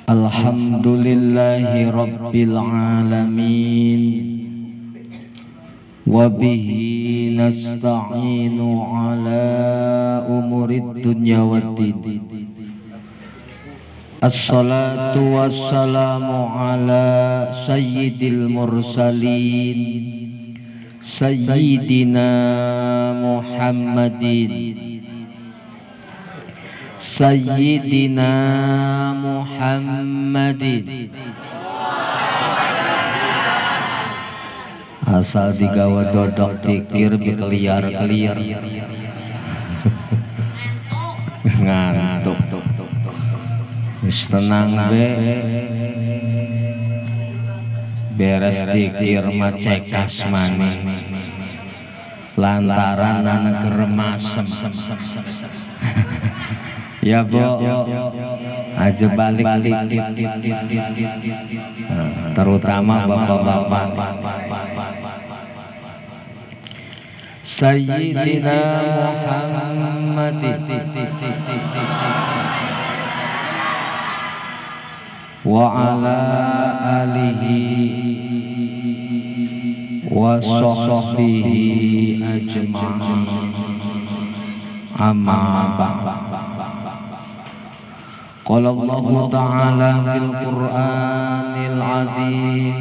Alhamdulillahi Rabbil Alamin. Wabihi nasta'inu ala umurid dunya waddin. Assalatu wassalamu ala sayyidil mursalin Sayyidina Muhammadin Sayyidina Muhammadin. Asal digawa dodok dikir bekeliar-keliar ngantuk wis tenang be beres dikir macek asmane lantaran anak geremasem. Ya bo, aja balik terutama bapak-bapak. Sayyidina Muhammadin wa ala alihi wa sahbihi ajma'in. Amma ba'd. Qala Allah Ta'ala fil Qur'anil Azim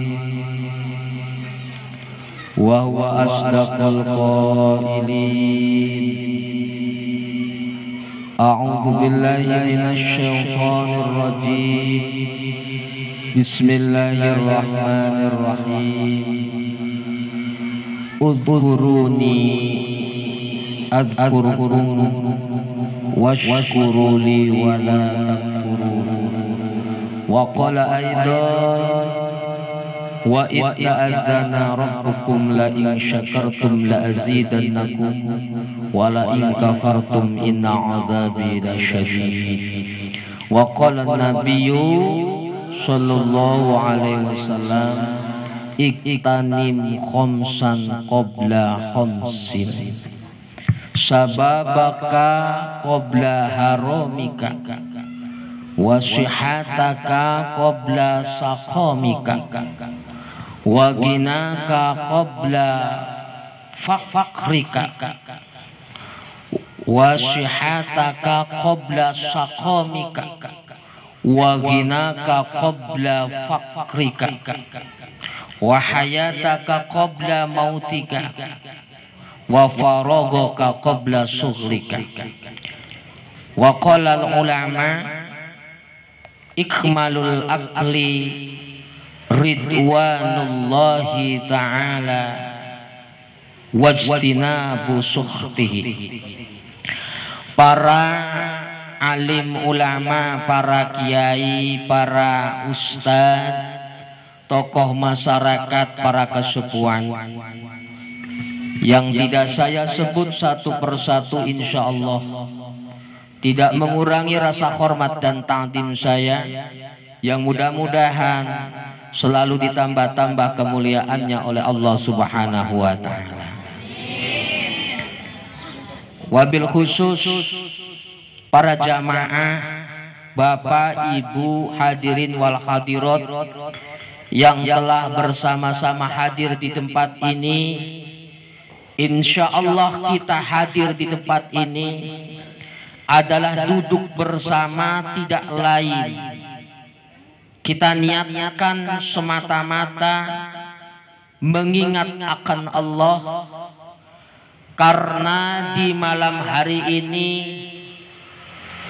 wa huwa asdaqul qailin. A'udzu billahi minasy syaithanir rajim. Bismillahirrahmanirrahim. Udhkuruni azkurkum washkuru li wa la takfurun. Wa qala aidan wa itta'adzana rabbukum la in syakartum la azidannakum wa la in kafartum inna azabi lasyadid. Wa qala nabiyyu sallallahu alaihi wasallam iktanim khamsan qabla khamsin sababaka qabla haramika wasihataka qabla saqamika wa ginaka qabla fakrika wasihataka qabla saqamika wa ginaka qabla fakrika wa hayataka qabla mautika wa faragaka qabla sughrika. Wa qala al ulama ikmalul aqli ridwanullahi ta'ala wajtinabu sukhtihi. Para alim ulama, para kiai, para ustadz, tokoh masyarakat, para kesepuan yang tidak saya sebut satu persatu, insya Allah tidak mengurangi rasa hormat dan ta'zim saya, yang mudah-mudahan selalu ditambah-tambah kemuliaannya oleh Allah Subhanahu wa ta'ala. Wabil khusus para jamaah, bapak, ibu, hadirin wal hadirat yang telah bersama-sama hadir di tempat ini. Insya Allah kita hadir di tempat ini adalah duduk bersama, tidak lain kita niatkan semata-mata mengingat akan Allah, karena di malam hari ini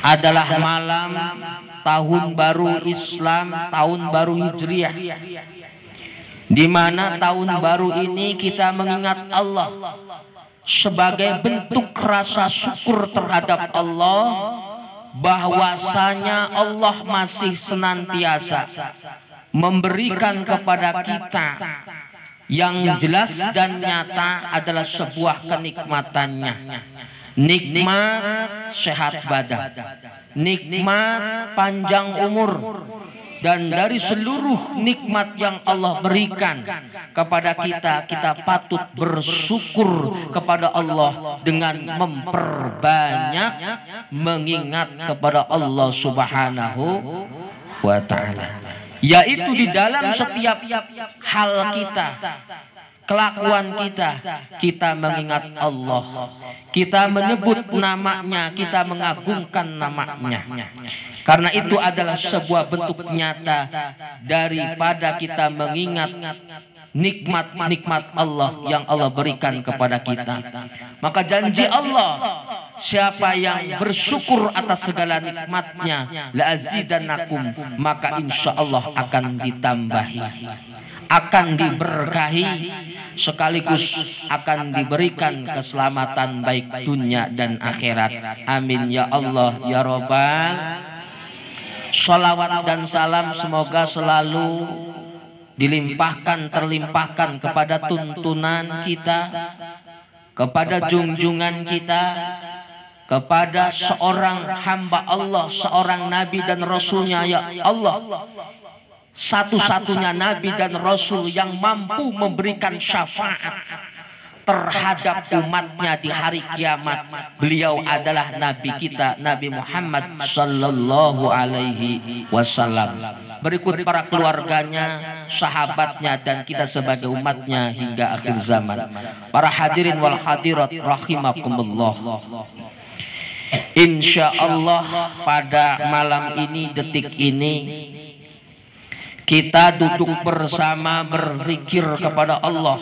adalah malam tahun baru Islam, tahun baru Hijriah, di mana tahun baru ini kita mengingat Allah sebagai bentuk rasa syukur terhadap Allah, bahwasanya Allah masih senantiasa memberikan kepada kita yang jelas dan nyata adalah sebuah kenikmatannya. Nikmat sehat badan, nikmat panjang umur, dan dari seluruh nikmat yang Allah berikan kepada kita, kita patut bersyukur kepada Allah dengan memperbanyak mengingat kepada Allah Subhanahu wa ta'ala, yaitu di dalam setiap hal kita, kelakuan kita mengingat Allah, kita menyebut namanya, kita mengagungkan namanya. Karena itu adalah sebuah bentuk nyata daripada kita mengingat nikmat-nikmat Allah yang Allah berikan kepada kita. Maka janji Allah, siapa yang bersyukur atas segala nikmatnya, la azidannakum, maka insya Allah akan ditambahi, akan diberkahi, sekaligus akan diberikan keselamatan baik dunia dan akhirat. Amin ya Allah ya Rabbal. Salawat dan salam semoga selalu dilimpahkan, terlimpahkan kepada tuntunan kita, kepada junjungan kita, kepada seorang hamba Allah, seorang nabi dan rasulnya ya Allah, satu-satunya nabi dan rasul yang mampu memberikan syafaat terhadap umatnya di hari kiamat. Beliau adalah nabi kita, Nabi Muhammad sallallahu alaihi wasallam. Berikut para keluarganya, sahabatnya, dan kita sebagai umatnya hingga akhir zaman. Para hadirin wal hadirat rahimakumullah. Insya Allah pada malam ini, detik ini, kita duduk bersama berzikir kepada Allah,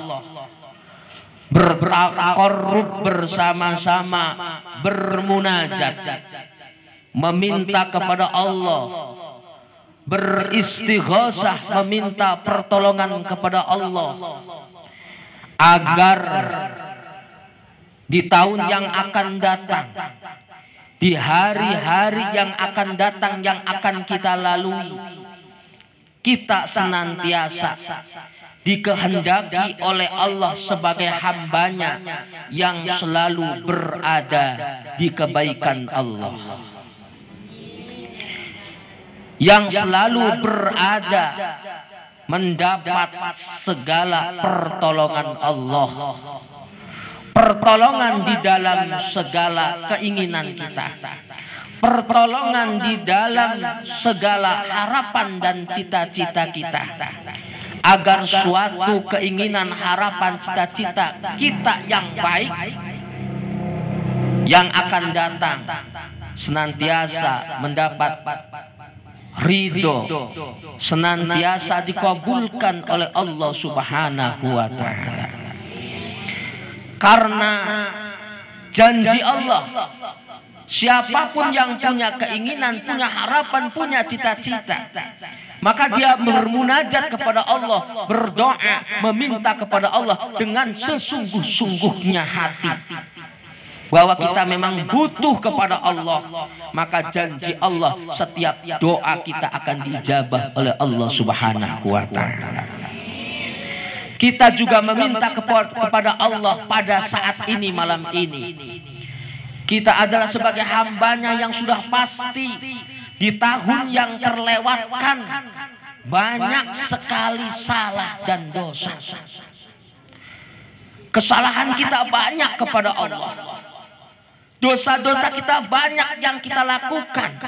bertakarrub bersama-sama, bermunajat, meminta kepada Allah, beristighosah, meminta pertolongan kepada Allah, agar di tahun yang akan datang, di hari-hari yang akan datang, yang akan kita lalui, kita senantiasa dikehendaki oleh Allah sebagai hambanya yang selalu berada di kebaikan Allah, yang selalu berada mendapat segala pertolongan Allah, pertolongan di dalam segala keinginan kita, pertolongan di dalam segala harapan dan cita-cita kita, agar suatu keinginan, harapan, cita-cita kita yang baik yang akan datang senantiasa mendapat ridho, senantiasa dikabulkan oleh Allah Subhanahu wa ta'ala. Karena janji Allah, siapapun yang punya keinginan, punya harapan, punya cita-cita, maka dia bermunajat kepada Allah, berdoa, meminta kepada Allah dengan sesungguh-sungguhnya hati, bahwa kita memang butuh kepada Allah. Maka janji Allah, setiap doa kita akan dijabah oleh Allah Subhanahu wa ta'ala. Kita juga meminta kepada Allah pada saat ini, malam ini. Kita adalah sebagai hambanya yang sudah pasti di tahun yang terlewatkan banyak sekali salah dan dosa. Kesalahan kita banyak kepada Allah. Dosa-dosa kita banyak yang kita lakukan.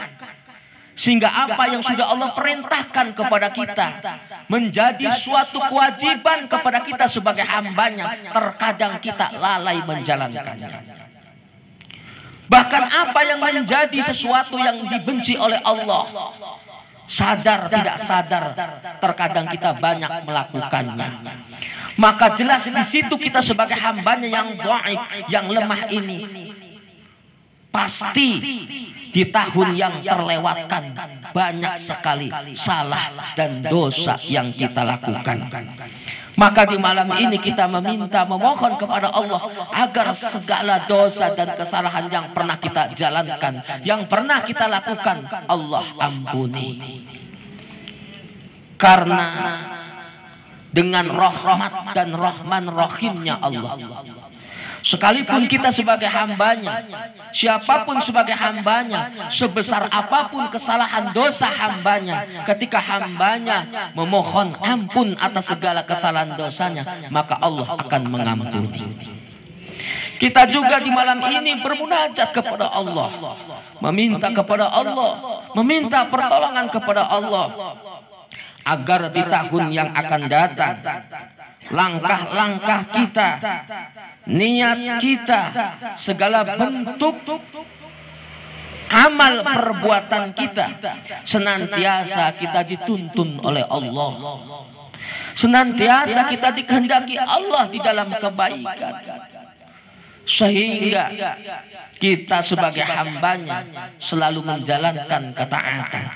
Sehingga apa yang sudah Allah perintahkan kepada kita menjadi suatu kewajiban kepada kita sebagai hambanya, terkadang kita lalai menjalankannya. Bahkan apa yang menjadi sesuatu yang dibenci oleh Allah, sadar tidak sadar, terkadang kita banyak melakukannya. Maka jelas di situ kita sebagai hambanya yang dhaif, yang lemah ini, pasti di tahun yang terlewatkan banyak sekali salah dan dosa yang kita lakukan. Maka di malam ini kita meminta, memohon kepada Allah agar segala dosa dan kesalahan yang pernah kita jalankan, yang pernah kita lakukan, Allah ampuni. Karena dengan rahmat dan rahman rahimnya Allah, sekalipun kita sebagai hambanya, siapapun sebagai hambanya, sebesar apapun kesalahan dosa hambanya, ketika hambanya memohon ampun atas segala kesalahan dosanya, maka Allah akan mengampuni. Kita juga di malam ini bermunajat kepada Allah, meminta kepada Allah, meminta pertolongan kepada Allah, agar di tahun yang akan datang langkah-langkah kita, niat kita, segala bentuk amal perbuatan kita senantiasa kita dituntun oleh Allah, senantiasa kita dikehendaki Allah di dalam kebaikan, sehingga kita sebagai hambanya selalu menjalankan ketaatan.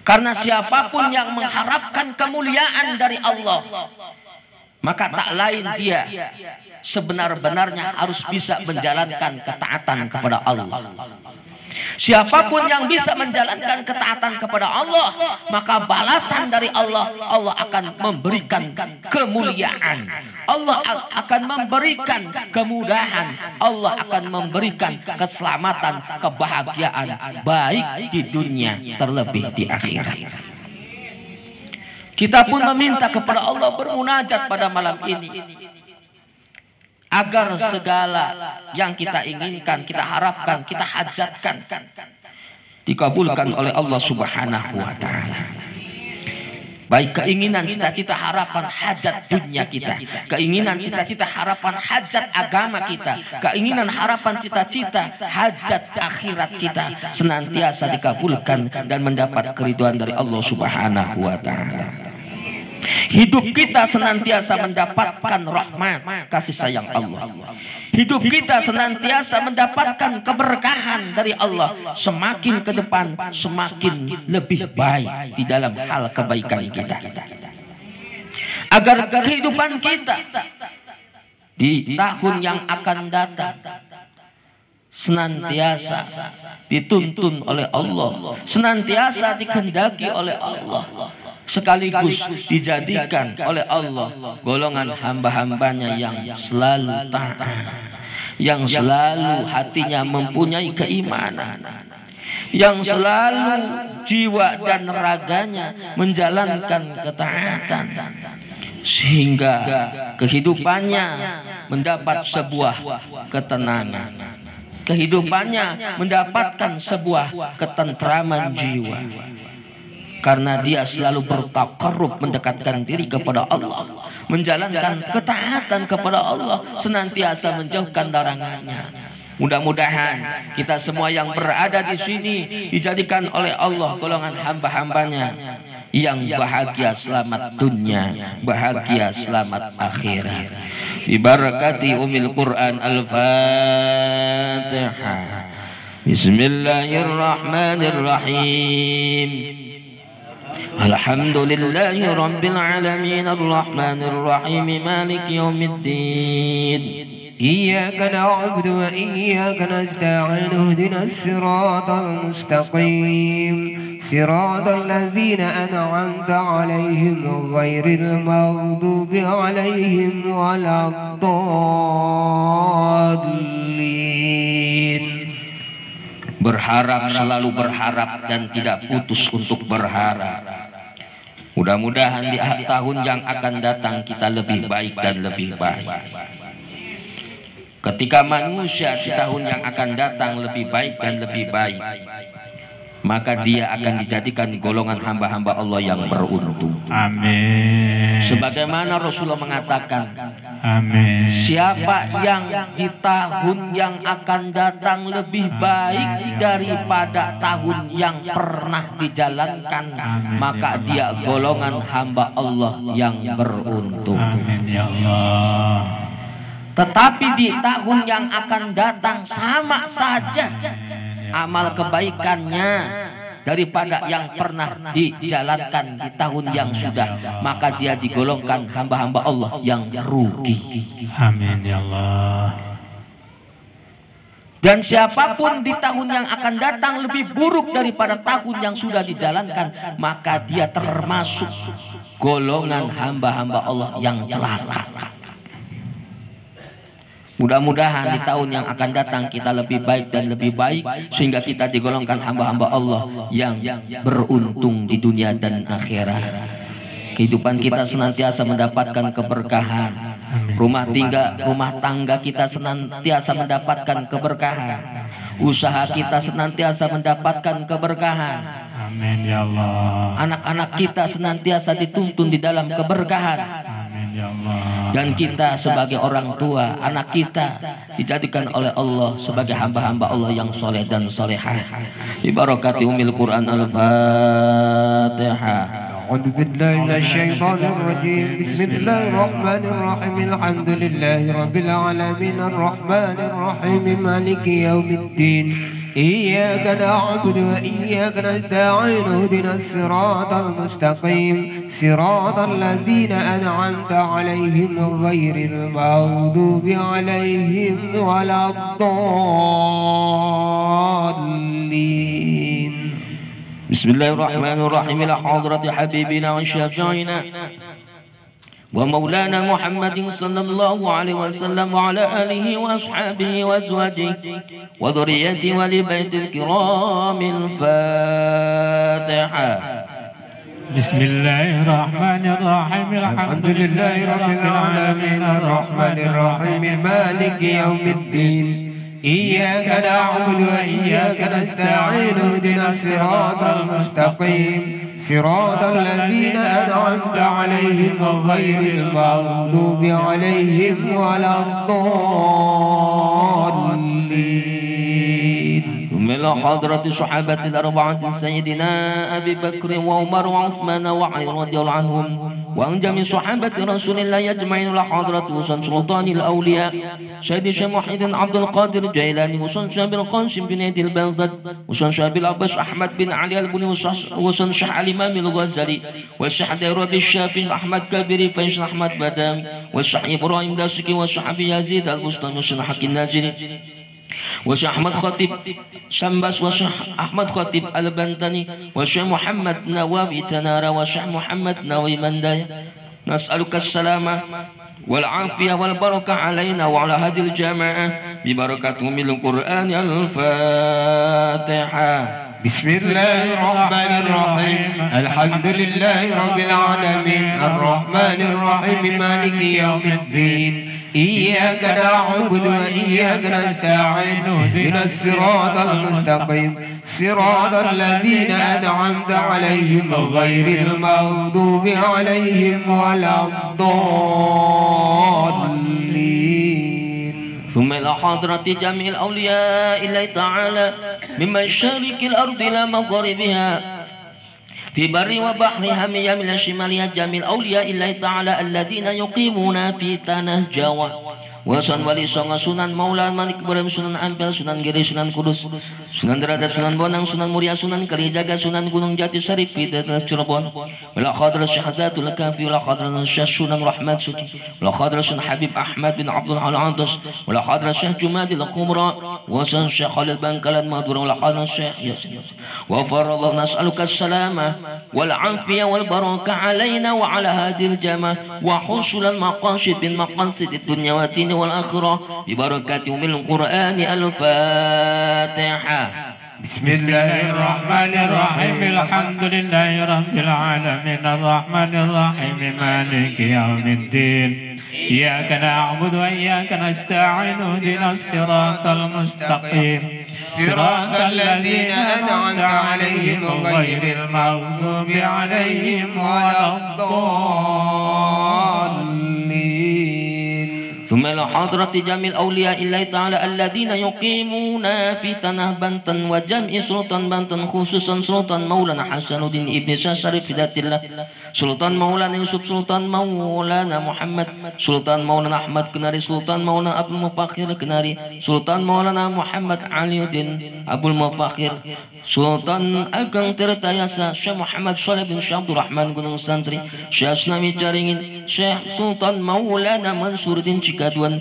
Karena siapapun yang mengharapkan kemuliaan dari Allah, maka tak lain dia sebenar-benarnya harus bisa menjalankan ketaatan kepada Allah. Siapapun yang bisa menjalankan ketaatan kepada Allah, maka balasan dari Allah, Allah akan memberikan kemuliaan, Allah akan memberikan kemudahan, Allah akan memberikan keselamatan, kebahagiaan, baik di dunia terlebih di akhirat. Kita pun meminta kepada Allah, bermunajat pada malam ini, agar segala yang kita inginkan, kita harapkan, kita hajatkan dikabulkan oleh Allah Subhanahu wa Ta'ala. Baik keinginan, cita-cita, harapan, hajat dunia kita, keinginan, cita-cita, harapan, hajat agama kita, keinginan, harapan, cita-cita, hajat akhirat kita senantiasa dikabulkan dan mendapat keridhaan dari Allah Subhanahu wa Ta'ala. Hidup kita senantiasa mendapatkan rahmat, kasih sayang Allah. Hidup kita senantiasa mendapatkan keberkahan dari Allah. Semakin ke depan semakin lebih baik di dalam hal kebaikan kita. Agar kehidupan kita di tahun yang akan datang senantiasa dituntun oleh Allah, senantiasa dikehendaki oleh Allah, sekaligus dijadikan oleh Allah golongan hamba-hambanya yang selalu taat, yang selalu hatinya mempunyai keimanan, yang selalu jiwa dan raganya menjalankan ketaatan, sehingga kehidupannya mendapat sebuah ketenangan, kehidupannya mendapatkan sebuah ketentraman jiwa. Karena dia selalu bertakarrub, mendekatkan diri kepada Allah, menjalankan ketaatan kepada Allah, senantiasa menjauhkan larangannya. Mudah-mudahan kita semua yang berada di sini dijadikan oleh Allah golongan hamba-hambanya yang bahagia selamat dunia, bahagia selamat akhirat. Bi barakati umil Quran Al-Fatihah. Bismillahirrahmanirrahim. Alhamdulillahi rabbil alamin arrahmanir rahim maliki yaumiddin. Iyyaka na'budu wa iyyaka nasta'in ihdinas siratal mustaqim siratal ladzina an'amta 'alaihim ghairil maghdubi 'alaihim waladdallin. Berharap, selalu berharap dan tidak putus untuk berharap. Mudah-mudahan di tahun yang akan datang kita lebih baik dan lebih baik. Ketika manusia di tahun yang akan datang lebih baik dan lebih baik, maka dia akan dijadikan golongan hamba-hamba Allah yang beruntung. Amin. Sebagaimana Rasulullah mengatakan, amin, siapa yang di tahun yang akan datang lebih baik daripada tahun yang pernah dijalankan, maka dia golongan hamba Allah yang beruntung. Amin ya Allah. Tetapi di tahun yang akan datang sama saja amal kebaikannya daripada yang pernah dijalankan di tahun yang sudah, maka dia digolongkan hamba-hamba Allah yang rugi. Amin ya Allah. Dan siapapun di tahun yang akan datang lebih buruk daripada tahun yang sudah dijalankan, maka dia termasuk golongan hamba-hamba Allah yang celaka. Mudah-mudahan di tahun yang akan datang kita lebih baik dan lebih baik, sehingga kita digolongkan hamba-hamba Allah yang beruntung di dunia dan akhirat. Kehidupan kita senantiasa mendapatkan keberkahan, Rumah tangga kita senantiasa mendapatkan keberkahan. Usaha kita senantiasa mendapatkan keberkahan. Amin ya Allah. Anak-anak kita senantiasa dituntun di dalam keberkahan. Amin ya Allah. Dan kita sebagai orang tua, anak kita dijadikan oleh Allah sebagai hamba-hamba Allah yang soleh dan solehah. Bi barakati umil Quran Al-Fatihah. أعوذ بالله من الشيطان الرجيم بسم الله الرحمن الرحيم الحمد لله رب العالمين الرحمن الرحيم مالك يوم الدين إياك نعبد وإياك نستعين اهدنا الصراط المستقيم صراط الذين أنعمت عليهم غير المغضوب عليهم ولا الضالين بسم الله الرحمن الرحيم إلى حضرة حبيبنا وشافعنا ومولانا محمد صلى الله عليه وسلم وعلى آله وأصحابه وأزواجه وذريته ولبيت الكرام الفاتحة. بسم الله الرحمن الرحيم الحمد لله رب العالمين الرحمن الرحيم مالك يوم الدين إياك نعبد وإياك نستعين اهدنا الصراط المستقيم صراط الذين أنعمت عليهم غير المغضوب عليهم ولا الضالين. ثم إلى حضرة صحابة الأربعة سيدنا أبي بكر وعمر وعثمان وعلي رضي الله عنهم وعن جميع صحابة رسول الله أجمعين إلى حضرة سلطان الأولياء سيد الشيخ محي عبد القادر الجيلاني وشيخ القاسم بن عيد البغداد وشيخ العباس أحمد بن علي البني وشيخ الإمام الغزالي والشيخ داود الشافعي أحمد كبير فيش أحمد بدام والشيخ إبراهيم داسكي والشيخ يزيد البستاني والشيخ حكي الناجري والشيخ أحمد خطيب سمبس والشيخ أحمد خطيب البنتني والشيخ محمد نواوي تنارا والشيخ محمد نواوي مندايا. نسألك السلامة والعافية والبركة علينا وعلى هذه الجماعة ببركة من القرآن الفاتحة. بسم الله الرحمن الرحيم الحمد لله رب العالمين الرحمن الرحيم مالك يوم الدين إياك نعبد وإياك نستعين اهدنا الصراط المستقيم صراط الذين أنعمت عليهم غير المغضوب عليهم ولا الضالين. ثم إلى حضرة جميع الأولياء الله تعالى من مشارق الأرض إلى مغاربها في بر وبحرها من يمين الشمالية جميع الأولياء الله تعالى الذين يقيمون في tanah Jawa. Wasan wali songa Sunan Maulana Malik Ibrahim Sunan Ampel Sunan Giri Sunan Kudus Sunan Derajat Sunan Bonang Sunan Muria Sunan Kalijaga Sunan Gunung Jati Sarif Fidatul Cirebon wala khadrat Syahadatul Kafi wala khadrat Syekh Sunan Rahmat Suci wala khadrat Sunan Habib Ahmad bin Abdul Al-Antas wala khadrat Syekh Jumadil Qumra wasan Syekh Khalid Bangkalan Madura wala khadrat Syekh Yasin wa farallahu nas'aluka as-salama wal afiyah wal barakah alaina wa ala hadhil jamaah wa husul al-maqasid bin maqasid ad-dunya wa din والآخرة ببركة من القرآن الفاتحة. بسم الله الرحمن الرحيم الحمد لله رب العالمين الرحمن الرحيم مالك يوم الدين إياك نعبد وإياك نستعين اهدنا الصراط المستقيم صراط الذين أنعمت عليهم غير المغضوب عليهم ولا الضالين. ثم إلى حضرة جميع الأولياء الله تعالى الذين يقيمون في تنه بنتن وجمع سلطان بنتن خصوصا سلطان مولانا حسن الدين ابن شريف فدات الله سلطان مولانا يوسف سلطان مولانا محمد سلطان مولانا أحمد كناري سلطان مولانا أبو المفاخر كناري سلطان مولانا محمد علي الدين أبو المفاخر سلطان أغن ترتياسا شيخ محمد صالح بن شيخ عبد الرحمن gunung santri Syekh Asnami Caringin Syekh Sultan Maulana Mansur Din Cikadwan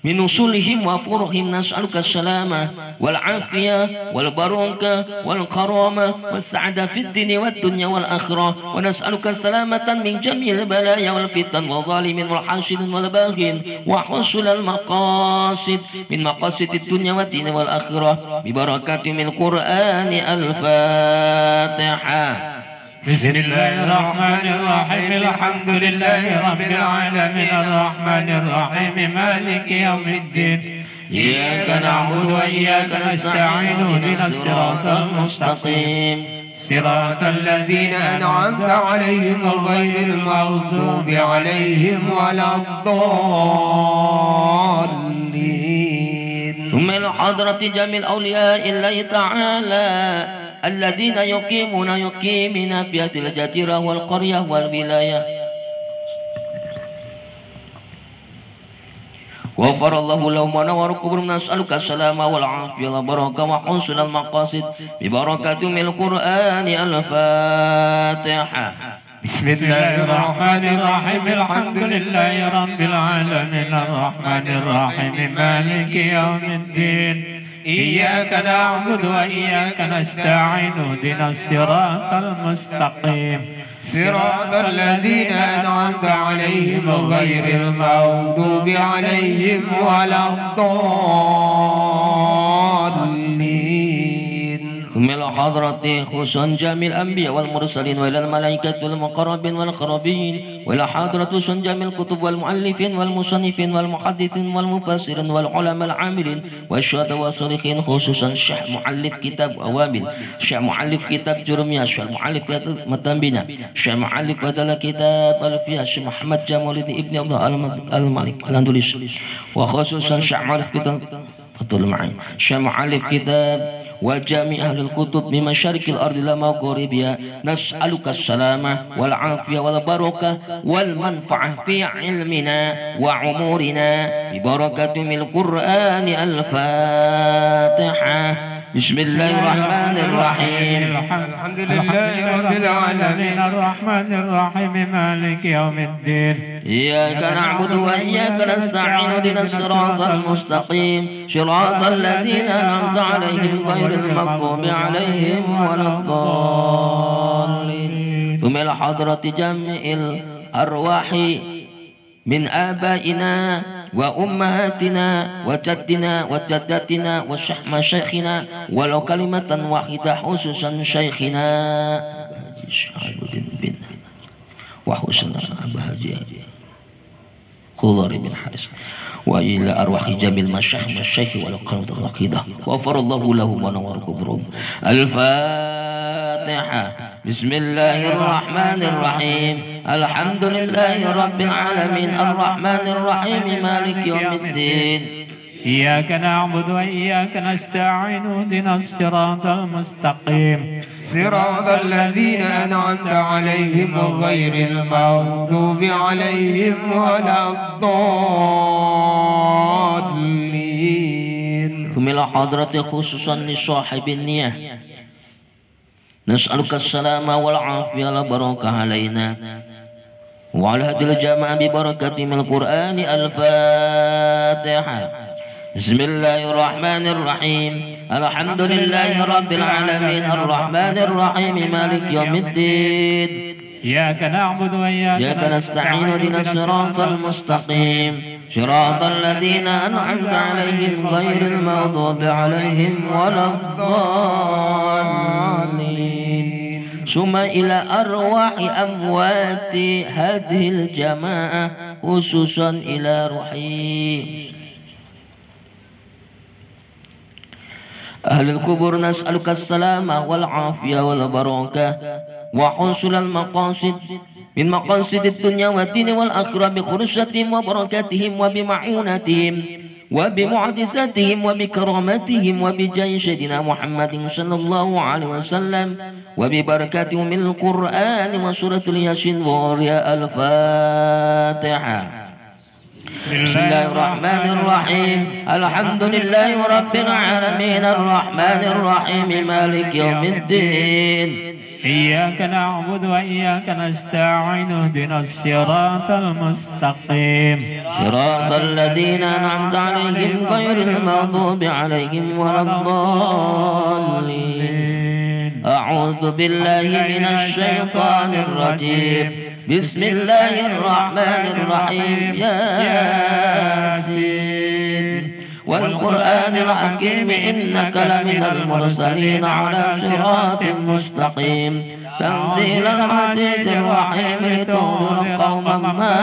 min usulihim wa furuhim nas'aluka as-salama wal afiyah wal barakah wal karamah was sa'ada fid din wad dunya wal akhirah wa nas'aluka salamatan min jami'il balaya wal fitan wal zalimin wal hasidin wal baghin wa husul al maqasid min maqasidid dunya wad din wal akhirah bi barakati min qur'ani al-fatihah. بسم الله الرحمن الرحيم الحمد لله رب العالمين الرحمن الرحيم مالك يوم الدين إياك نعبد وإياك نستعين اهدنا الصراط المستقيم صراط الذين أنعمت عليهم غير المغضوب عليهم ولا الضالين. ثم إلى حضرة جميع أولياء الله تعالى الذين يقيمون في هذه الجزيرة والقرية والولاية. غفر الله لهم ونور قبورهم. نسألك السلام والعافية والبركة وحسن المقاصد ببركة من القرآن. الفاتحة. بسم الله الرحمن الرحيم الحمد لله رب العالمين الرحمن الرحيم مالك يوم الدين إياك نعبد وإياك نستعين اهدنا الصراط المستقيم صراط الذين أنعمت عليهم غير المغضوب عليهم ولا الضالين. ثم إلى حضرة خصوصا جميع الأنبياء والمرسلين وإلى الملائكة والمقربين والقربين وإلى حضرة خصوصا جميع الكتب والمؤلفين والمصنفين والمحدثين والمفسرين والعلماء العاملين والشهداء والصالحين خصوصا الشيخ مؤلف كتاب أوامل الشيخ مؤلف كتاب جرمية الشيخ مؤلف كتاب متنبينا الشيخ مؤلف كتاب ألفية الشيخ محمد جمال ابن الله المالك الأندلسي وخصوصا الشيخ مؤلف كتاب فضل معين الشيخ مؤلف كتاب وجميع أهل الكتب من مشارق الأرض إلى مغاربها. نسألك السلامة والعافية والبركة والمنفعة في علمنا وعمورنا ببركة من القرآن. الفاتحة. بسم الله الرحمن الرحيم الحمد لله رب العالمين الرحمن الرحيم مالك يوم الدين إياك نعبد وإياك نستعين اهدنا الصراط المستقيم صراط الذين أنعمت عليهم غير المغضوب عليهم ولا الضالين. ثم إلى حضرة جميع الأرواح من آبائنا وأمهاتنا وجدنا وجداتنا ومشايخنا ولو كلمة واحدة خصوصا شيخنا بن وحسن أبهاجي خضر بن حارس وإلى أرواح جميع المشايخ ولو كلمة واحدة غفر الله لهم ونور قبورهم. الفاتحة. بسم الله الرحمن الرحيم الحمد لله رب العالمين الرحمن الرحيم مالك يوم الدين إياك نعبد وإياك نستعين اهدنا الصراط المستقيم صراط الذين أنعمت عليهم غير المغضوب عليهم ولا الضالين. ثم إلى حضرة خصوصا لصاحب النية نسألك السلامة والعافية والبركة علينا وعلى هذه الجماعة ببركة من القرآن. الفاتحة. بسم الله الرحمن الرحيم الحمد لله رب العالمين الرحمن الرحيم مالك يوم الدين إياك نعبد إياك نستعين اهدنا الصراط المستقيم صراط الذين أنعمت عليهم غير المغضوب عليهم ولا الضالين. ثم إلى أرواح أموات هذه الجماعة خصوصا إلى روحي أهل القبور. نسألك السلامة والعافية والبركة وحصول المقاصد من مقاصد الدنيا والدين والآخرة بخرشتهم وبركاتهم وبمعونتهم وبمعجزاتهم وبكرامتهم وبجاه سيدنا محمد صلى الله عليه وسلم وببركاتهم من القرآن وسورة الياسين والرياء. الفاتحة. بسم الله الرحمن الرحيم الحمد لله رب العالمين الرحمن الرحيم مالك يوم الدين إياك نعبد وإياك نستعين اهدنا الصراط المستقيم صراط الذين أنعمت عليهم غير المغضوب عليهم ولا الضالين. أعوذ بالله من الشيطان الرجيم. بسم الله الرحمن الرحيم ياسين والقرآن الحكيم إنك لمن المرسلين على صراط مستقيم تنزيل العزيز الرحيم لتنذر قوما ما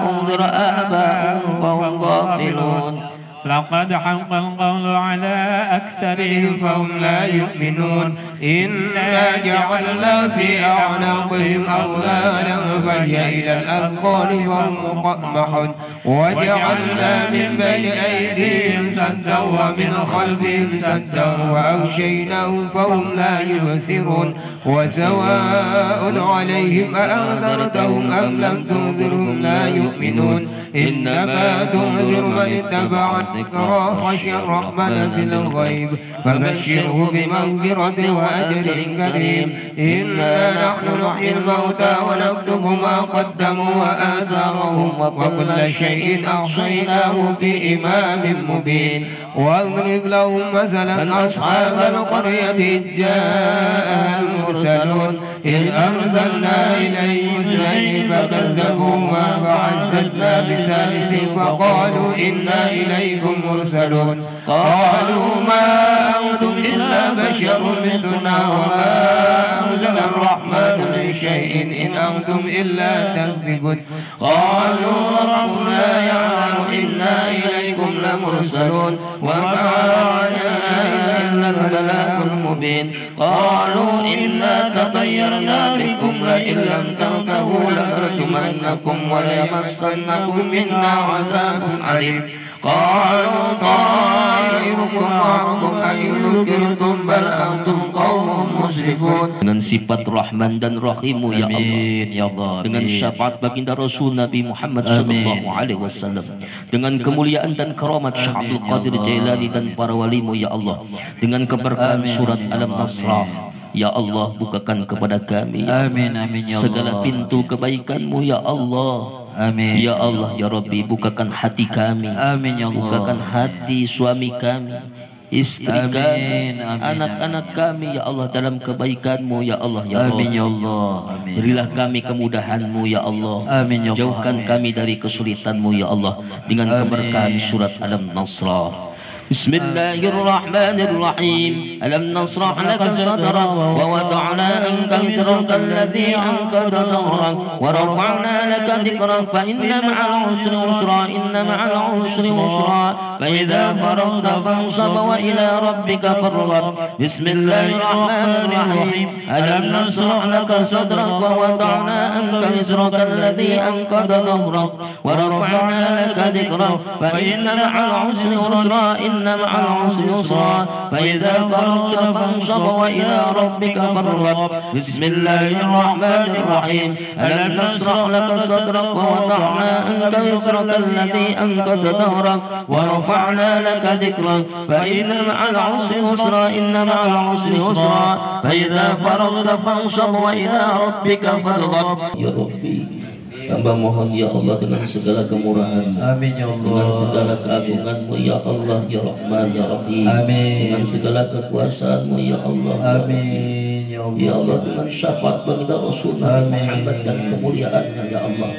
أنذر آباؤهم فهم غافلون لقد حق القول على أكثرهم فهم لا يؤمنون إنا جعلنا في أعناقهم أغلالا فهي إلى الأذقان فهم مقمحون وجعلنا من بين أيديهم سدا ومن خلفهم سدا وأغشيناهم فهم لا يبصرون وسواء عليهم أأنذرتهم أم لم تنذرهم لا يؤمنون إنما تنذر من اتبع الذكر خشي الرحمن بالغيب فبشره بمغفرة وأجر كريم إنا نحن نحيي الموتى ونكتب ما قدموا وآثارهم وكل شيء أحصيناه في إمام مبين واضرب لهم مثلا أصحاب القرية إذ جاءها المرسلون إذ أرسلنا إليهم اثنين فكذبوهما فعززنا بثالث فقالوا إنا إليكم مرسلون قالوا ما أنتم إلا بشر مثلنا وما أنزل الرحمن من شيء إن أنتم إلا تكذبون قالوا ربنا يعلم إنا إليكم لمرسلون وما علينا إلا البلاغ المبين قالوا إنا تطيرنا بكم لئن لم تنتهوا لنرجمنكم وليمسنكم منا عذاب عليم قالوا طائركم معكم أن ذكرتم بل أنتم قوم مسرفون. Dengan sifat Rahman dan Rahimu ya Allah, dengan syafaat baginda Rasul Nabi Muhammad sallallahu alaihi wasallam, dengan kemuliaan dan karamat Syekh Abdul Qadir Jailani dan para walimu ya Allah, dengan keberkahan surat Al-Nasrah ya Allah, bukakan kepada kami ya amin amin ya Allah segala pintu kebaikan-Mu ya Allah. Amin ya Allah ya Rabbi, bukakan hati kami, amin ya Allah, bukakan hati suami kami, istri kami, anak-anak kami ya Allah dalam kebaikan-Mu ya Allah ya amin Allah. ya Allah, amin. Berilah kami kemudahan-Mu ya Allah, amin ya Allah, jauhkan kami dari kesulitan-Mu ya Allah dengan keberkahan surat Al-Nasrah. Bismillahirrahmanirrahim. Alam nasrah laka sadrak wa wada'na anka wizrak alladhi anqadha dhahrak wa rafa'na laka dhikrak fa inna ma'al usri yusra inna ma'al usri yusra fa idza faragta fansab wa ila rabbika farghab. Bismillahirrahmanirrahim. Alam nasrah laka sadrak wa wada'na anka wizrak alladhi anqadha dhahrak wa rafa'na laka dhikrak fa inna ma'al usri yusra إن مع العسر يسرا فإذا فرغت فانصب وإلى ربك فارغب. بسم الله الرحمن الرحيم. ألم نشرح لك صدرك ووضعنا عنك وزرك الذي أنقض ظهرك ورفعنا لك ذكرك فإن مع العسر يسرا إن مع العسر يسرا فإذا فرغت فانصب وإلى ربك فارغب. يا ربي, hamba mohon ya Allah dengan segala kemurahan, amin ya Allah, dengan segala keagungan-Mu ya Allah ya Rahman ya Rahim, amin, dengan segala kekuasaan-Mu ya Allah, amin ya Allah, ya Allah, dengan syafaat baginda Rasul Nabi Muhammad dan kemuliaannya ya Allah,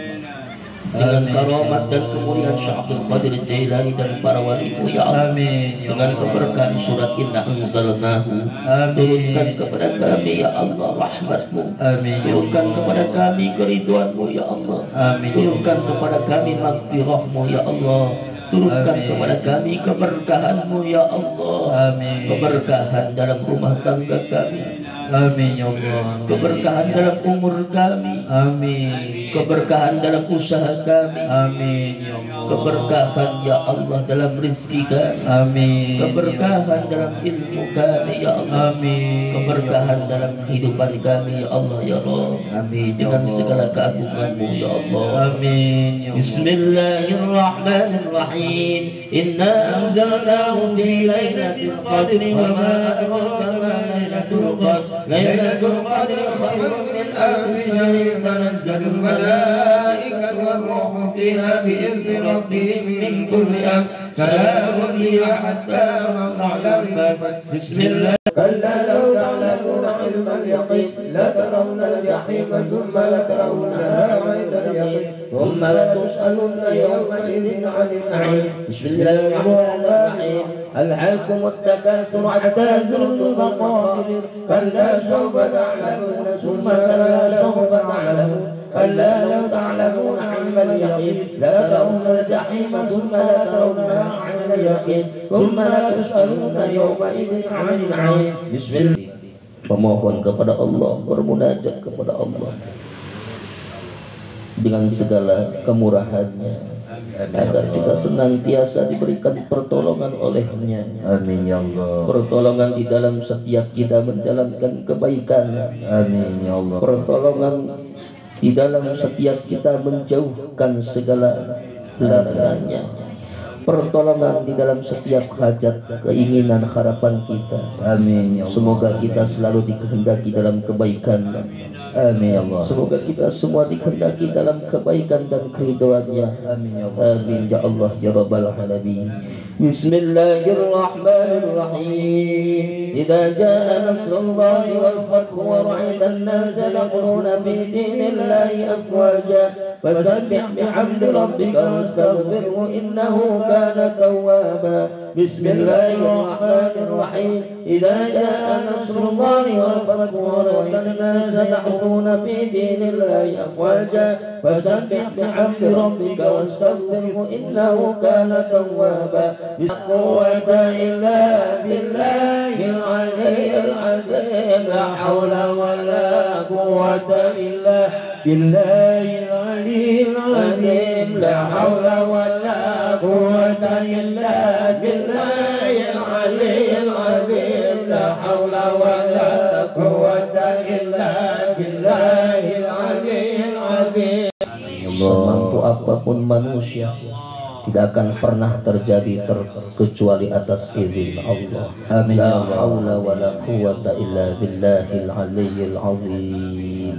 dengan karamat dan kemuliaan Syekh Abdul Qadir Jailani dan para walimu ya Allah, amin ya dengan keberkahan surat Inna Anzalnahu, turunkan kepada kami ya Allah rahmat-Mu, amin, turunkan kepada kami keriduan-Mu ya Allah, amin, turunkan kepada kami maghfirah-Mu ya Allah, turunkan kepada kami keberkahan-Mu ya Allah, amin, keberkahan dalam rumah tangga kami, amin ya Allah, keberkahan dalam umur kami, amin, keberkahan dalam usaha kami, amin ya Allah, keberkahan ya Allah dalam rezeki kami, amin, keberkahan dalam ilmu kami ya Allah, amin, keberkahan dalam kehidupan kami ya Allah ya Rabb, amin ya dengan Allah, segala keagungan-Mu ya Allah. amin ya Allah. Bismillahirrahmanirrahim. Inna anzalnahu fi lailatul qadri wa ma adraka ma lailatul qadr. Lailatul qadri khairun min alfi shahr tanazzalul malaikatu war-ruhu fiha bi'izni rabbihim min kulli amr. Salamun hiya hatta matla'il fajr. Bismillah. كلا لو تعلمون علم اليقين لترون الجحيم ثم لترونها عين اليقين ثم لتسألن يومئذ عن النعيم. بسم الله الرحمن الرحيم. ألهاكم التكاثر حتى زرتم المقابر كلا سوف تعلمون ثم كلا سوف تعلمون كلا لو تعلمون علم اليقين لترون الجحيم ثم لترونها عين اليقين ثم لتسألن يومئذ عن النعيم. بسم الله. Pemohon kepada Allah, bermunajat kepada Allah dengan segala kemurahannya agar kita senantiasa diberikan pertolongan olehnya. Amin ya Allah. Pertolongan di dalam setiap kita menjalankan kebaikan. Amin ya Allah. Pertolongan di dalam setiap kita menjauhkan segala larangannya. Pertolongan di dalam setiap hajat, keinginan, harapan kita. Amin ya Allah. Semoga kita selalu dikehendaki dalam kebaikan. Amin ya Allah. Semoga kita semua dikehendaki dalam kebaikan dan keridhaannya. Amin ya Allah. Amin ya Allah ya rabbal alamin. Bismillahirrahmanirrahim. Idza jaa nasrullahi wal fathu wa ra'aita an-nasa yadkhuluna fi dinillahi afwaja fasabbih bihamdi rabbika wastaghfirhu innahu kana tawwaba. Bismillahirrahmanirrahim. Idza jaa nasrullahi wal fathu wa ra'aita an-nasa yadkhuluna fi dinillahi afwaja fasabbih bihamdi rabbika wastaghfirhu innahu kana tawwaba. La quwwata illa billahil aliyyil azim. La hawla wa la quwwata illa billahil aliyyil azim. La hawla wa la quwwata illa billahil aliyyil azim. La hawla wa la quwwata illa billahil aliyyil azim. Semampu apapun manusia tidak akan pernah terjadi kecuali atas izin Allah. Amin. La haula wa la quwwata illa billahil aliyyil azim.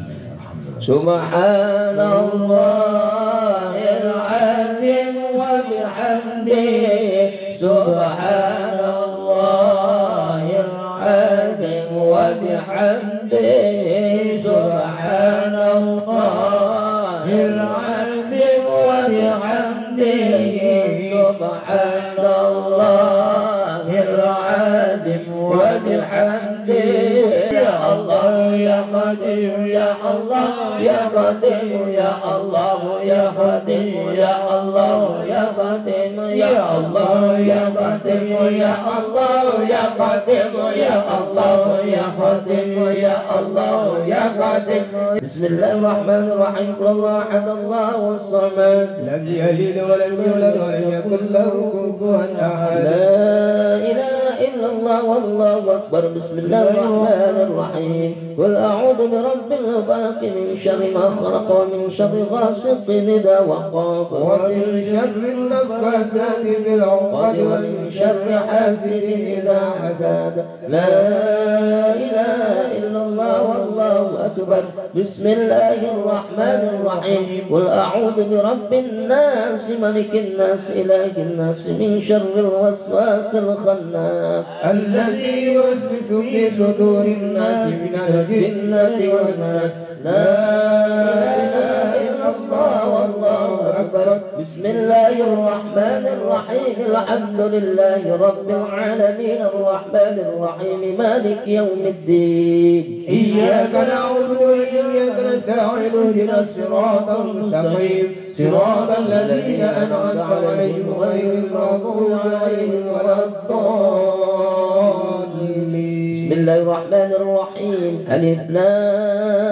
Subhanallahil azim wa bihamdihi. Subhanallahil azim wa bihamdihi. Subhanallahil azim wa bihamdihi. Subhanallahil azim wa bihamdihi. Ya Allah ya Qadir ya Allah ya Qadir ya Allah ya Qadir ya Allah ya Qadir ya Allah ya Qadir ya Allah ya Qadir ya Allah ya Qadir ya Allah ya Qadir. Bismillahirrahmanirrahim. Allahu ahad Allahu samad lam yalid wa lam yulad wa lam yakul lahu kufuwan ahad. La ilaha illallah wallahu akbar. Bismillahirrahmanirrahim. Qul a'udzu birabbil falaq min syarri ma khalaq wa min syarri ghasiqin idza waqab wa min syarri an-naffasati fil 'uqad wa min syarri hasidin idza hasad. La ilaha illallah wallahu akbar. Bismillahirrahmanirrahim. Qul a'udzu birabbin nas malikin nas ilahin nas min syarril waswasil khannas alladzi yuwaswisu fi sudurin nas minal jinnati wan nas. La ilaha illallah wallahu akbar. Bismillahirrahmanirrahim. Alhamdulillahi rabbil alamin arrahmanir rahim maliki yaumiddin. Iyyaka na'budu wa iyyaka nasta'in ihdinas siratal mustaqim siratal ladzina an'amta 'alaihim ghairil maghdubi 'alaihim waladdallin. Bismillahirrahmanirrahim. Alif lam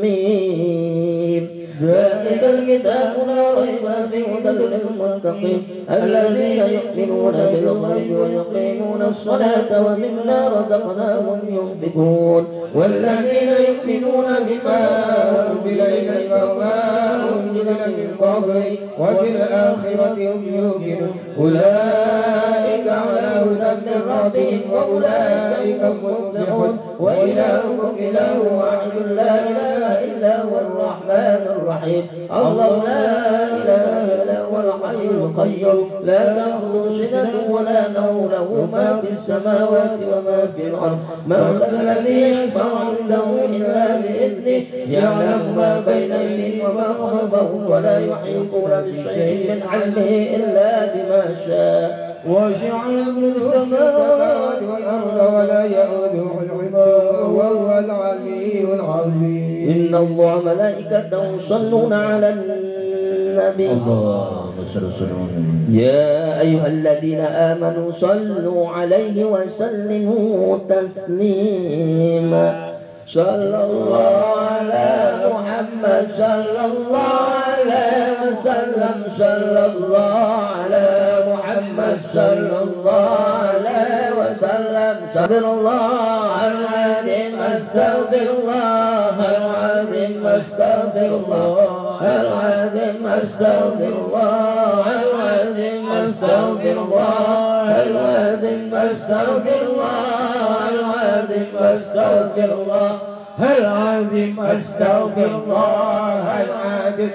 mim. ذلك الكتاب لا ريب فيه هدى للمتقين الذين يؤمنون بالغيب ويقيمون الصلاة ومما رزقناهم ينفقون والذين يؤمنون بما أنزل إليك وما أنزل من قبلك وبالآخرة هم يوقنون أولئك على هدى من ربهم وأولئك هم المفلحون. وإلهكم إله واحد لا إله إلا هو الرحمن الرحيم. الله لا إله إلا هو الحي القيوم لا تأخذه سنة ولا نوم له ما في السماوات وما في الأرض من ذا الذي يشفع عنده إلا بإذنه يعلم ما بين أيديهم وما خلفهم ولا يحيطون بشيء من علمه إلا بما شاء وسع السماوات والأرض ولا يؤوده حفظهما وهو العلي العظيم إن الله ملائكته يصلون على النبي يا أيها الذين آمنوا صلوا عليه وسلموا تسليما صلى الله على محمد صلى الله عليه وسلم صلى الله على محمد صلى الله عليه وسلم استغفر الله العظيم استغفر الله العظيم استغفر الله العظيم استغفر الله العظيم استغفر الله العظيم استغفر الله العظيم استغفر الله العظيم استغفر الله العظيم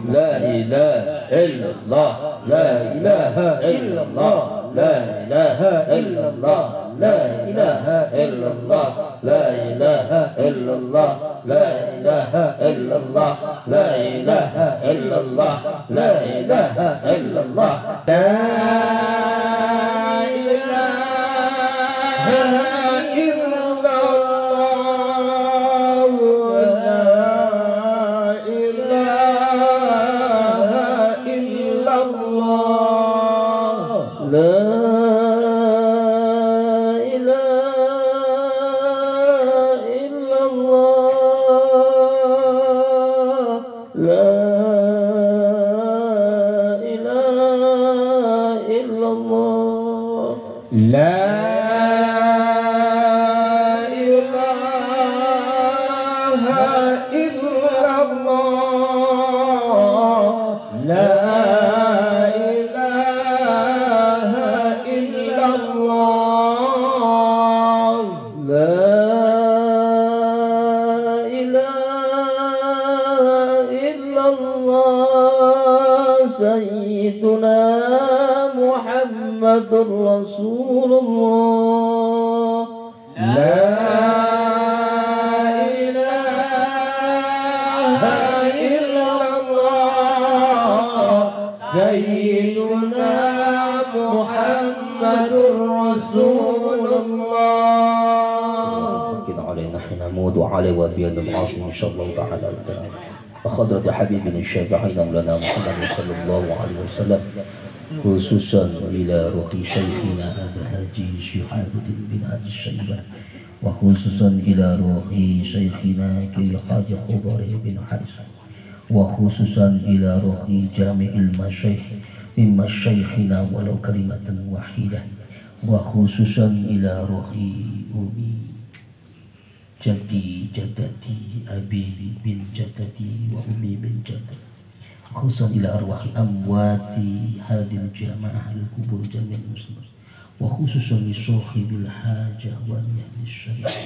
لا إله إلا الله لا إله إلا الله لا لا إله إلا الله لا إله إلا الله لا إله إلا الله لا إله إلا الله لا إله إلا الله لا إله إلا الله لا إله إلا الله لا سيدنا محمد رسول الله لا إله إلا الله سيدنا محمد رسول الله ممكن علينا حين نموت عليه وبيد العاصم إن شاء الله تعالى وخضرة حبيبنا الشافعين مولانا محمد صلى الله عليه وسلم خصوصا إلى روح شيخنا هذا هاجي شهاب بن عبد الشيبة وخصوصا إلى روح شيخنا كي حاج خضر بن حارث وخصوصا إلى روح جامع المشايخ من مشايخنا ولو كلمة واحدة وخصوصا إلى روح أمي جدي جدتي أبي بن جدتي وأمي بن جدتي خصوصا إلى أرواح أموات هذه الجماعة الكبر جميع المسلمين وخصوصا لصاحب الحاجة والنهج الشريف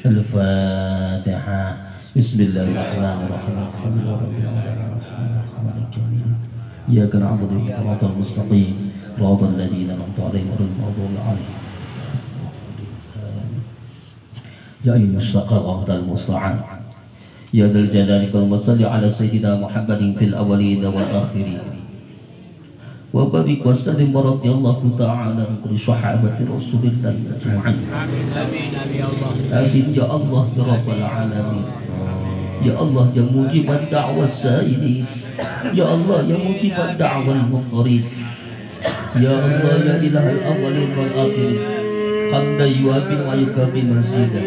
الفاتحة بسم الله الرحمن الرحيم الحمد لله رب العالمين الرحمن الجميل إياك نعبد وإياك المستقيم صراط الذين أنعمت عليهم غير المغضوب عليهم يا أيها المستقام المستعان يا ذا الجلال والمصل على سيدنا محمد في الأولين والآخرين وبارك وسلم ورضي الله تعالى عن كل صحابة رسول الله أجمعين آمين آمين يا الله يا رب العالمين يا الله يا مجيب الدعوة السائلين يا الله يا مجيب الدعوة المضطرين يا الله يا إله الأولين والآخرين حمدا يوافي ويكافي مزيدا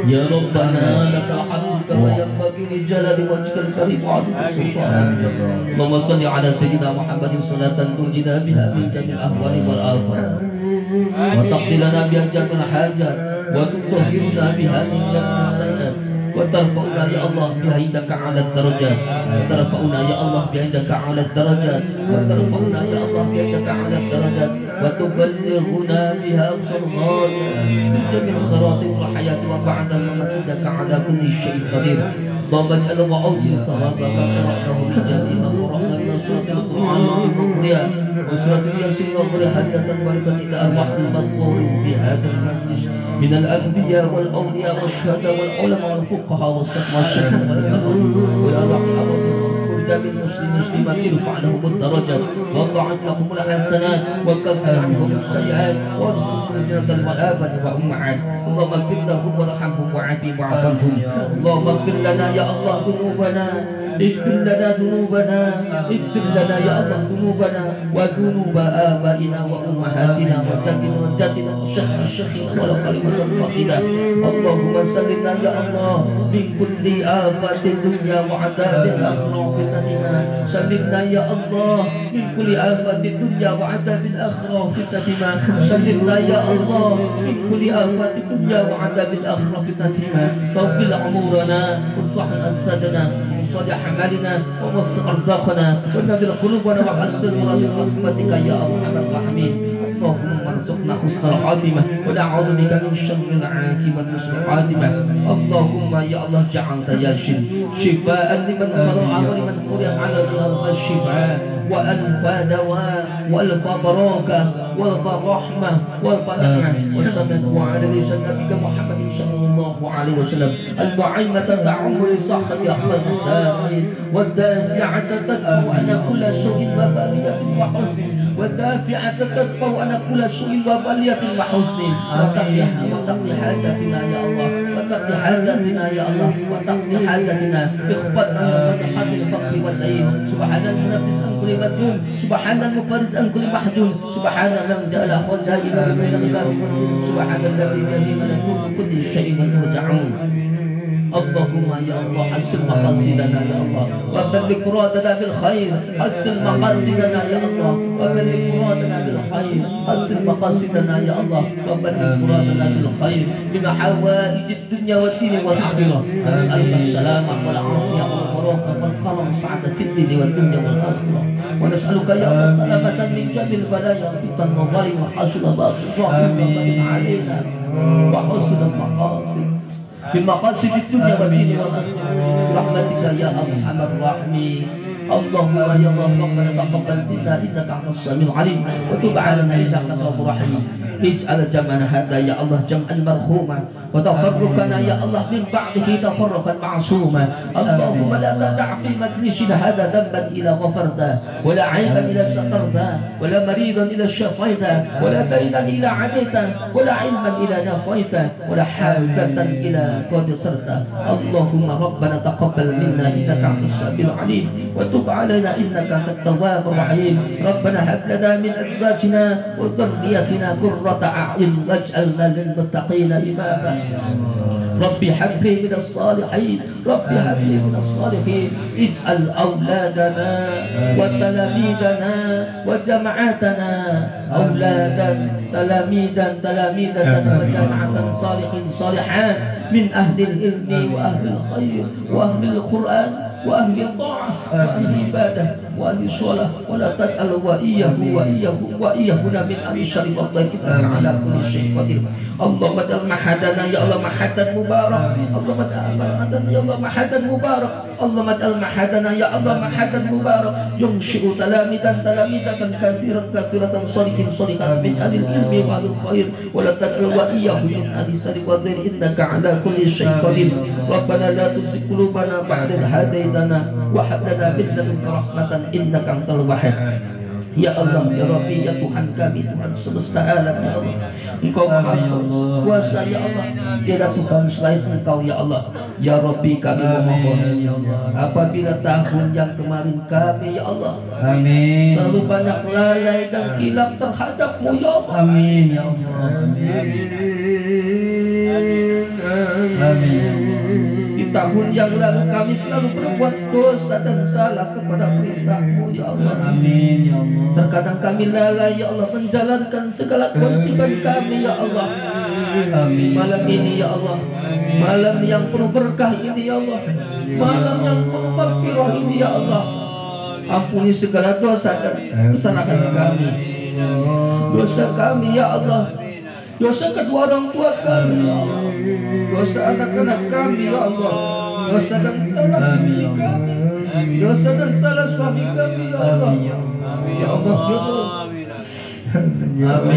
يا ربنا لك الحمد كما ينبغي ودين جلال وجهك الكريم وعظيم السلطان. اللهم صل على سيدنا محمد صلاة تنجينا بها من جميع الأهوال والآفات وتقضي لنا بها جميع الحاجات وتطهرنا بها من جميع السيئات وترفعنا يا الله بعندك على الدرجات وترفعنا يا الله بعندك على الدرجات وترفعنا يا الله بعندك على الدرجات وتبلغنا بها أقصى الغاية من جميع الخيرات والحياة وبعد الممات إنك على كل شيء قدير. اللهم اجعل وأوصل ثوابك قرأته بالجميع وقرأنا من سورة القرآن المقرئة وسورة ياسين وقرئ حجة بركة إلى أرواح المذكور في هذا المجلس من الأنبياء والأولياء والشهداء والعلماء والفقهاء والشيخ والكرام والأرواح الأبد بالمسلم مسلمات ارفع لهم الدرجات وضاعف لهم الحسنات وكفر عنهم السيئات وارزقهم الجنة والآبة وأمهات. اللهم اغفر لهم وارحمهم وعافهم واعف عنهم. اللهم اغفر لنا يا الله ذنوبنا اغفر لنا ذنوبنا اغفر لنا يا الله ذنوبنا وذنوب آبائنا وأمهاتنا وجدنا وشيخنا الشيخين ولو كلمة واحدة. اللهم سلمنا يا الله من كل آفات الدنيا وعذاب الآخرة وفتنها. سلمنا يا الله من كل آفات الدنيا وعذاب الآخرة وفتنها. سلمنا يا الله من كل آفات الدنيا وعذاب الآخرة وفتنها. طول عمرنا وصحن أجسادنا وصلح أعمالنا ووسع أرزاقنا ونذر قلوبنا وحسن مراد رحمتك يا أرحم الراحمين. اللهم ارزقنا حسن الخاتمة ونعوذ بك من شر العاقبة وسوء الخاتمة. اللهم يا الله جعلت يا شفاء لمن قرأ ولمن قرأ على الأرض الشفاء وألف دواء وألف بركة وألف رحمة وألف نعمة وسلم على لسان نبيك محمد صلى الله عليه وسلم المعيمة تعم لصحة أخلاق الداعين والدافعة تدفع عن كل سوء وبالية وحزن والدافعة تدفع عن كل سوء وبالية وحزن وتقضي حاجاتنا يا الله وتقضي حاجاتنا يا الله وتقضي حاجاتنا اخفضنا من حد الفقر والدين. سبحان المنفس عن كل مديون سبحان المفرج عن كل محزون سبحان من جعل خزائن من الغافلين سبحان الذي بيده ملكوت كل شيء وترجعون. اللهم يا الله حسن مقاصدنا يا الله وبلغ مرادنا بالخير. حسن مقاصدنا يا الله وبلغ مرادنا بالخير. حسن مقاصدنا يا الله وبلغ مرادنا بالخير من حوائج الدنيا والدين والآخرة. نسألك السلامة والعافية والبركة والكرم والسعادة في الدين والدنيا والآخرة. ونسألك يا الله سلامة من جميع البلايا والفتن والظلم وحسن باطل ومن علينا وحسن المقاصد بمقاصد الدنيا والدين والآخرة برحمتك يا أرحم الراحمين. اللهم يا الله ربنا تقبل منا إنك أنت السميع العليم وتب علينا إنك تواب رحيم. اجعل جمعنا هذا يا الله جمعا مرحوما وتفرقنا يا الله من بعده تفرقا معصوما. اللهم لا تدع في مجلسنا هذا ذنبا إلا غفرته ولا عيبا إلا سترته ولا مريضا إلا شفيته ولا دينا إلا عديته ولا علما إلا نفيته ولا حاجة إلا قدرته. اللهم ربنا تقبل منا إنك أنت السميع العليم وتب علينا إنك أنت التواب الرحيم. ربنا هب لنا من أزواجنا وذريتنا قرة أعين واجعلنا للمتقين إماما. ربي هب لي من الصالحين ربي هب لي من الصالحين. اجعل أولادنا وتلاميذنا وجماعتنا أولادا تلاميذا وجماعة صالحين صالحات من أهل العلم وأهل الخير وأهل القرآن وأهل الطاعة وأهل العبادة وأهل الصلاة ولا تجعل وإياهنا من أهل الشر والضيق إنك على كل شيء قدير. اللهم اجعل محدنا يا الله محدا مبارك. اللهم اجعل محدنا يا الله محدا مبارك. اللهم اجعل محدنا يا الله محدا مبارك ينشئ تلاميذا كثيرة صالحا من أهل العلم وأهل الخير ولا تجعل وإياه من أهل الشر والضيق إنك على كل شيء قدير. ربنا لا تزغ قلوبنا بعد إذ هديتنا وهب لنا من لدنك رحمة إنك أنت الوهاب. Ya Allah, ya Rabbi, ya Tuhan kami, Tuhan semesta alam, ya Allah. Engkau maha kuasa, ya Allah. Tiada Tuhan selain Engkau, ya Allah. Ya Rabbi, kami memohon apabila tahun yang kemarin kami, ya Allah, Amin. selalu banyak lalai dan kilap terhadap-Mu, ya Allah. Amin ya Allah. Amin. Amin. Di tahun yang lalu kami selalu berbuat dosa dan salah kepada perintah-Mu ya Allah. Amin ya Allah. Terkadang kami lalai ya Allah menjalankan segala kewajiban kami ya Allah. Amin. Malam ini ya Allah, malam yang penuh berkah ini ya Allah, malam yang penuh maghfirah ini ya Allah, ampuni segala dosa dan kesalahan kami, dosa kami ya Allah, dosa kedua orang tua kami ya Allah, dosa anak-anak kami ya Allah, dosa dan salah istri kami, dosa dan salah suami kami ya Allah, ya Allah ya Allah.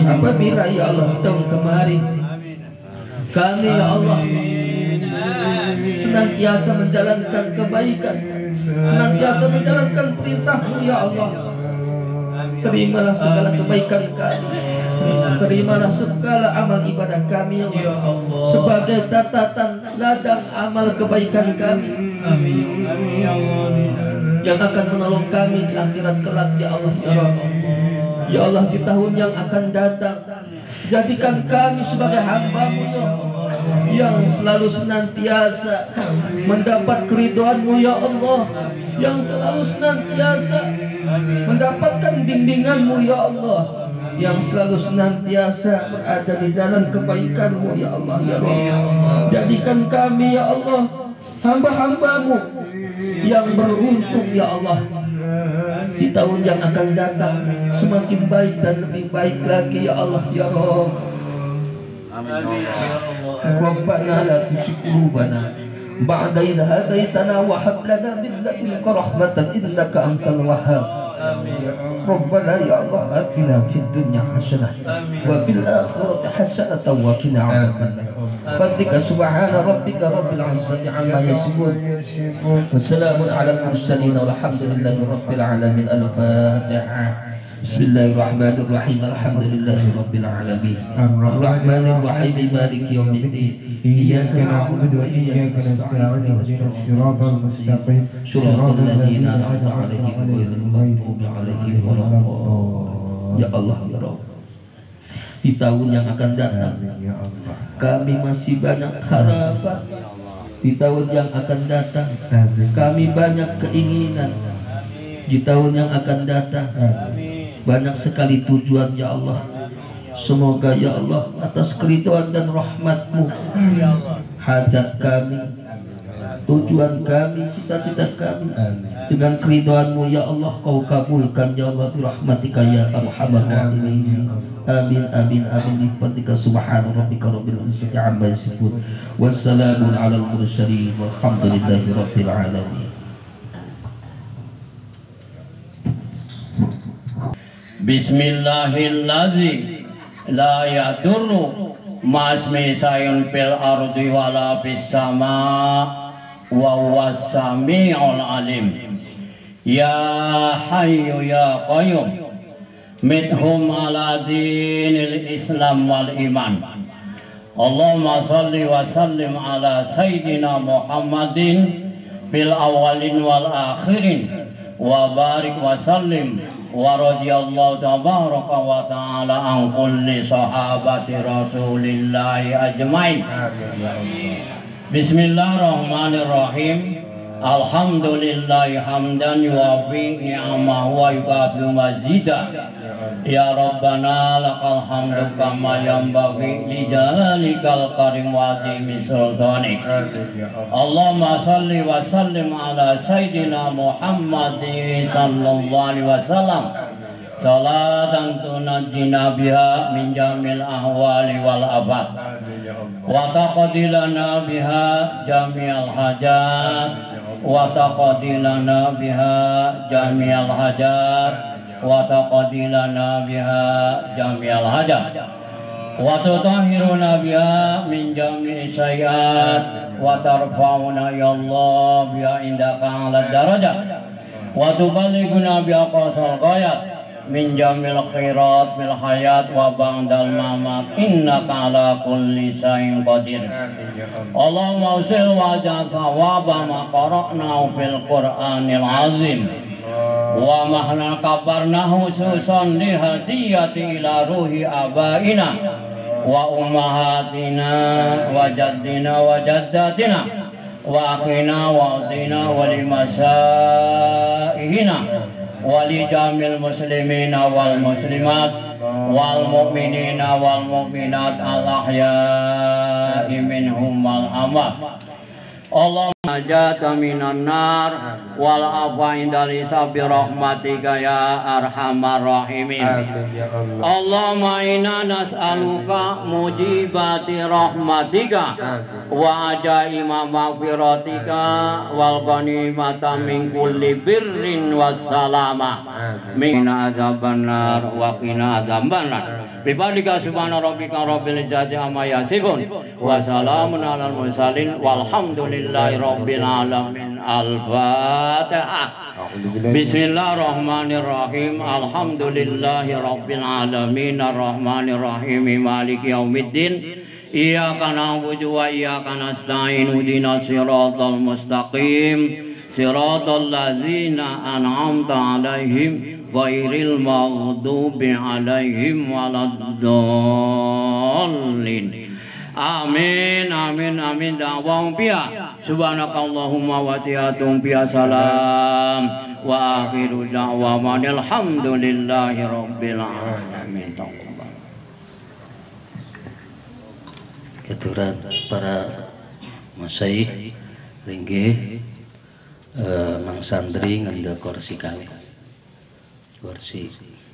Apabila ya Allah tahun kemarin kami ya Allah senantiasa menjalankan kebaikan, senantiasa menjalankan perintah-Mu ya Allah, terimalah segala kebaikan kami, terimalah segala amal ibadah kami ya Allah, sebagai catatan ladang amal kebaikan kami yang akan menolong kami di akhirat kelak ya Allah ya Allah. Ya Allah, di tahun yang akan datang jadikan kami sebagai hamba-Mu ya Allah, yang selalu senantiasa mendapat keridhaan-Mu ya Allah, yang selalu senantiasa mendapatkan bimbingan-Mu ya Allah, yang selalu senantiasa berada di jalan kebaikan-Mu ya Allah ya Allah. Jadikan kami ya Allah hamba-hamba-Mu yang beruntung ya Allah, di tahun yang akan datang semakin baik dan lebih baik lagi ya Allah ya Rabb. Rabbana la tuzigh qulubana ba'da idh hadaytana wa hab lana min ladunka rahmatan innaka antal wahhab. Rabbana ya Allah atina fid dunya hasanah wa fil akhirati hasanah wa qina adzabannar. Fadlika subhana rabbika rabbil izzati amma yasifun wa salamun alal mursalin walhamdulillahi rabbil alamin. Al-Fatihah. Bismillahirrahmanirrahim. Alhamdulillahi rabbil alamin. Ar-Rahmanir Rahim maliki yaumiddin. Iyyaka na'budu wa iyyaka nasta'in. Ihdinas siratal mustaqim. Siratal ladzina an'amta 'alaihim ghairil maghdubi 'alaihim waladdallin. Ya Allah ya Rabb, di tahun yang akan datang kami masih banyak harapan. Di tahun yang akan datang kami banyak keinginan. Di tahun yang akan datang banyak sekali tujuan ya Allah. Semoga ya Allah atas keridhaan dan rahmat-Mu hajat kami, tujuan kami, cita-cita kami dengan keridhaan-Mu ya Allah Kau kabulkan ya Allah birahmatika ya arhamar rahimin. Amin amin amin. Bi-fadlika subhana rabbika rabbil izzati amma yasifun wassalamun alal mursalin walhamdulillahi rabbil alamin. Bismillahirrahmanirrahim. La yadurru ma'asmi sayun fil ardi wala fis sama wa huwas sami'ul alim. Ya hayyu ya qayyum midhum ala dinil islam wal iman. Allahumma salli wa sallim ala sayyidina Muhammadin fil awalin wal akhirin wa barik wa sallim wa radiyallahu tabaraka wa ta'ala an kulli sahabati rasulillahi ajmain. Bismillahirrahmanirrahim. Alhamdulillahi hamdan yuwafi ni'amahu wa yukafi mazidah. Ya Rabbana lakal hamdu kama yanbaghi li jalalikal karim wa azimi sultanik. Allahumma salli wa sallim ala sayyidina Muhammadin sallallahu alaihi wasallam salatan tunajjina biha min jamil ahwali wal afat wa taqdilana biha jami'al hajat wa taqdilana biha jami'al hajat wa taqdilana biha jami'al hajat wa tutahhiruna biha min jami'i sayyi'at wa tarfa'una ya Allah biha indaka 'ala darajat wa tuballighuna biha qasal ghayat min jamil khairat mil hayat wa ba'dal mamat innaka 'ala kulli syai'in qadir. Allahumma usil wa jasawaba ma qara'na fil Qur'anil azim wa mahna kabarnahu susan li hadiyati ila ruhi abaina wa ummahatina wa jaddina wa jaddatina وقنا واعطنا ولمسائهنا ولجميع المسلمين والمسلمات والمؤمنين والمؤمنات الأحياء منهم والأموات. Allahumma najata minan nar wal afwa indal hisab bi rahmatika ya arhamar rahimin. Allahumma inna nas'aluka mujibati rahmatika wa ajaima maghfiratika wal ghanimata min kulli birrin wassalama min adzaban nar wa qina adzaban nar. Bifadlika subhana rabbika rabbil izzati amma yasifun wa salamun alal mursalin walhamdulillahi rabbil alamin. Al-Fatihah. Bismillahirrahmanirrahim. Alhamdulillahi rabbil alamin arrahmanir rahim maliki yaumiddin. Iyyaka na'budu wa iyyaka nasta'in ihdinas siratal mustaqim siratal ladzina an'amta 'alaihim ghairil maghdubi 'alaihim waladdallin. Amin amin amin da'wahum biha subhanakallahumma wa tiyatum biha salam wa akhiru da'waman alhamdulillahi rabbil alamin. Keturan para masyayikh linggih mang santri nganda kursi kali kursi